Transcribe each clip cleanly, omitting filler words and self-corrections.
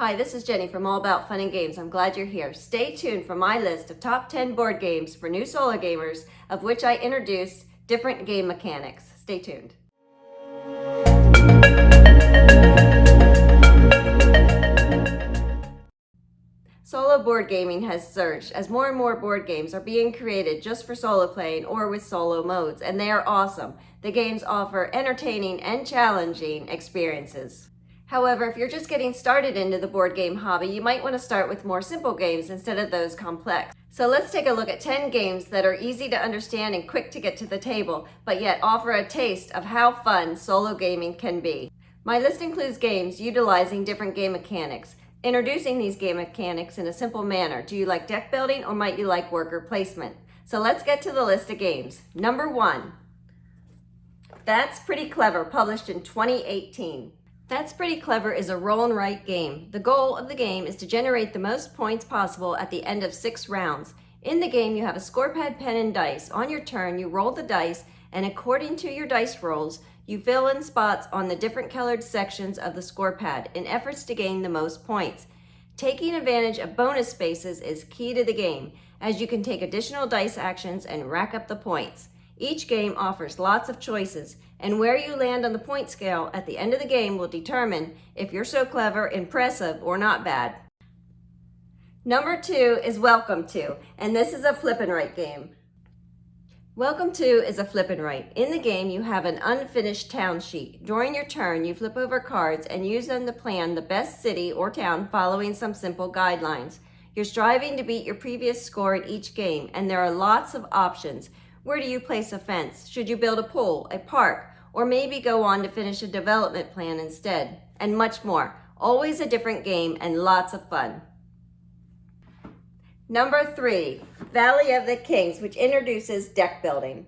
Hi, this is Jenny from All About Fun and Games. I'm glad you're here. Stay tuned for my list of top 10 board games for new solo gamers, of which I introduced different game mechanics. Stay tuned. Solo board gaming has surged as more and more board games are being created just for solo playing or with solo modes, and they are awesome. The games offer entertaining and challenging experiences. However, if you're just getting started into the board game hobby, you might want to start with more simple games instead of those complex. So let's take a look at 10 games that are easy to understand and quick to get to the table, but yet offer a taste of how fun solo gaming can be. My list includes games utilizing different game mechanics. Introducing these game mechanics in a simple manner. Do you like deck building or might you like worker placement? So let's get to the list of games. Number 1, That's Pretty Clever, published in 2018. That's Pretty Clever is a roll and write game. The goal of the game is to generate the most points possible at the end of 6 rounds. In the game, you have a score pad, pen, and dice. On your turn, you roll the dice, and according to your dice rolls, you fill in spots on the different colored sections of the score pad in efforts to gain the most points. Taking advantage of bonus spaces is key to the game, as you can take additional dice actions and rack up the points. Each game offers lots of choices, and where you land on the point scale at the end of the game will determine if you're so clever, impressive, or not bad. Number 2 is Welcome To, and this is a flip and write game. Welcome To is a flip and write. In the game, you have an unfinished town sheet. During your turn, you flip over cards and use them to plan the best city or town following some simple guidelines. You're striving to beat your previous score in each game, and there are lots of options. Where do you place a fence? Should you build a pool, a park, or maybe go on to finish a development plan instead? And much more. Always a different game and lots of fun. Number 3, Valley of the Kings, which introduces deck building.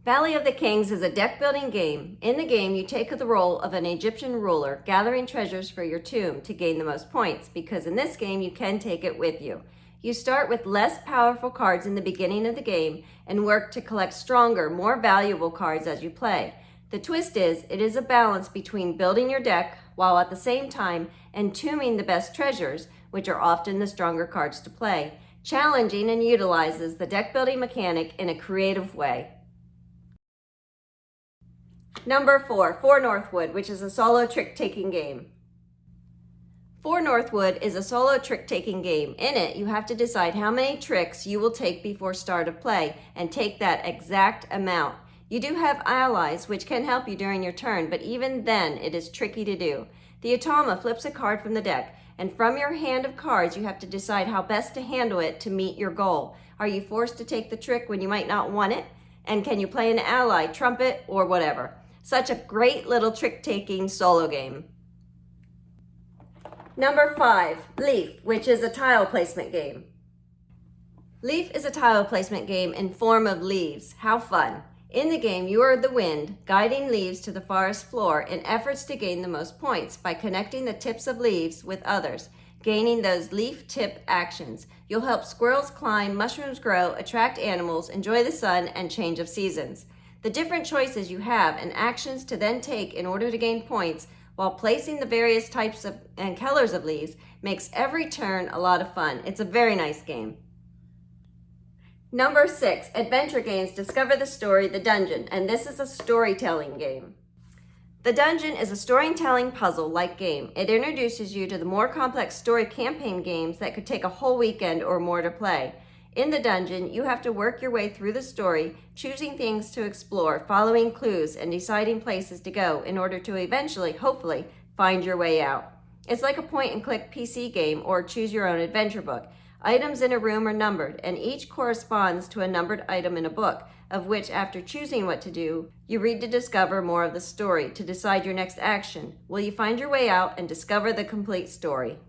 Valley of the Kings is a deck building game. In the game, you take the role of an Egyptian ruler, gathering treasures for your tomb to gain the most points, because in this game, you can take it with you. You start with less powerful cards in the beginning of the game and work to collect stronger, more valuable cards as you play. The twist is, it is a balance between building your deck while at the same time entombing the best treasures, which are often the stronger cards to play, challenging and utilizes the deck building mechanic in a creative way. Number 4, For Northwood, which is a solo trick-taking game. For Northwood is a solo trick-taking game. In it, you have to decide how many tricks you will take before start of play and take that exact amount. You do have allies, which can help you during your turn, but even then, it is tricky to do. The Automa flips a card from the deck, and from your hand of cards, you have to decide how best to handle it to meet your goal. Are you forced to take the trick when you might not want it? And can you play an ally, trumpet, or whatever? Such a great little trick-taking solo game. Number 5, Leaf, which is a tile placement game. Leaf is a tile placement game in form of leaves. How fun. In the game, you are the wind, guiding leaves to the forest floor in efforts to gain the most points by connecting the tips of leaves with others, gaining those leaf tip actions. You'll help squirrels climb, mushrooms grow, attract animals, enjoy the sun, and change of seasons. The different choices you have and actions to then take in order to gain points while placing the various types of and colors of leaves makes every turn a lot of fun. It's a very nice game. Number 6, Adventure Games Discover the Story, The Dungeon, and this is a storytelling game. The Dungeon is a storytelling puzzle-like game. It introduces you to the more complex story campaign games that could take a whole weekend or more to play. In the dungeon, you have to work your way through the story, choosing things to explore, following clues, and deciding places to go in order to eventually, hopefully, find your way out. It's like a point-and-click PC game or choose-your-own-adventure book. Items in a room are numbered, and each corresponds to a numbered item in a book, of which, after choosing what to do, you read to discover more of the story, to decide your next action. Will you find your way out and discover the complete story?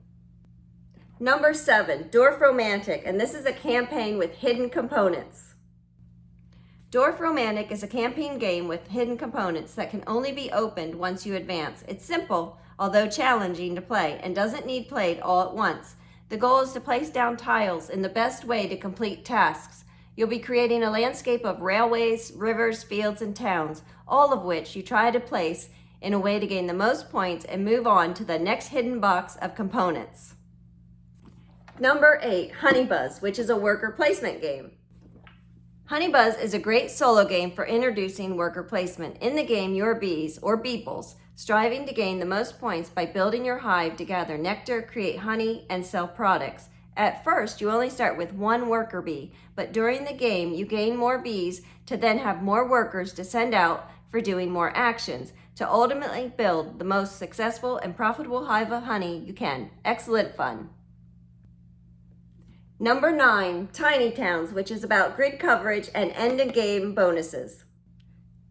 Number 7, Dwarf Romantic, and this is a campaign with hidden components. Dwarf Romantic is a campaign game with hidden components that can only be opened once you advance. It's simple, although challenging to play, and doesn't need played all at once. The goal is to place down tiles in the best way to complete tasks. You'll be creating a landscape of railways, rivers, fields, and towns, all of which you try to place in a way to gain the most points and move on to the next hidden box of components. Number 8, Honey Buzz, which is a worker placement game. Honey Buzz is a great solo game for introducing worker placement. In the game, you are bees, or beeples, striving to gain the most points by building your hive to gather nectar, create honey, and sell products. At first, you only start with one worker bee, but during the game, you gain more bees to then have more workers to send out for doing more actions, to ultimately build the most successful and profitable hive of honey you can. Excellent fun. Number 9, Tiny Towns, which is about grid coverage and end-game bonuses.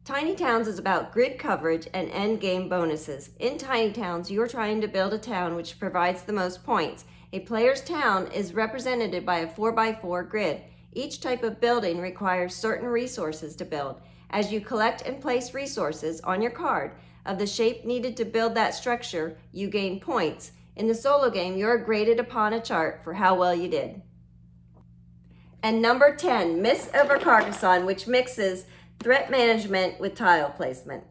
Tiny Towns is about grid coverage and end-game bonuses. In Tiny Towns, you are trying to build a town which provides the most points. A player's town is represented by a 4x4 grid. Each type of building requires certain resources to build. As you collect and place resources on your card of the shape needed to build that structure, you gain points. In the solo game, you are graded upon a chart for how well you did. And number 10, Mist over Carcassonne, which mixes threat management with tile placement.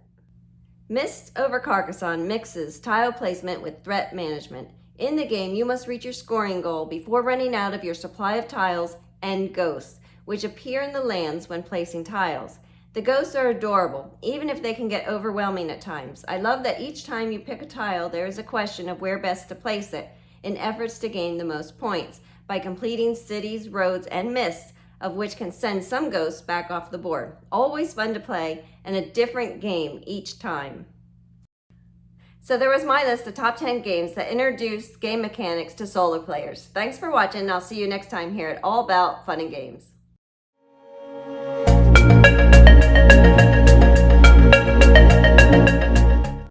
Mist over Carcassonne mixes tile placement with threat management. In the game, you must reach your scoring goal before running out of your supply of tiles and ghosts, which appear in the lands when placing tiles. The ghosts are adorable, even if they can get overwhelming at times. I love that each time you pick a tile, there is a question of where best to place it in efforts to gain the most points by completing cities, roads, and mists, of which can send some ghosts back off the board. Always fun to play and a different game each time. So there was my list of top 10 games that introduce game mechanics to solo players. Thanks for watching, and I'll see you next time here at All About Fun and Games.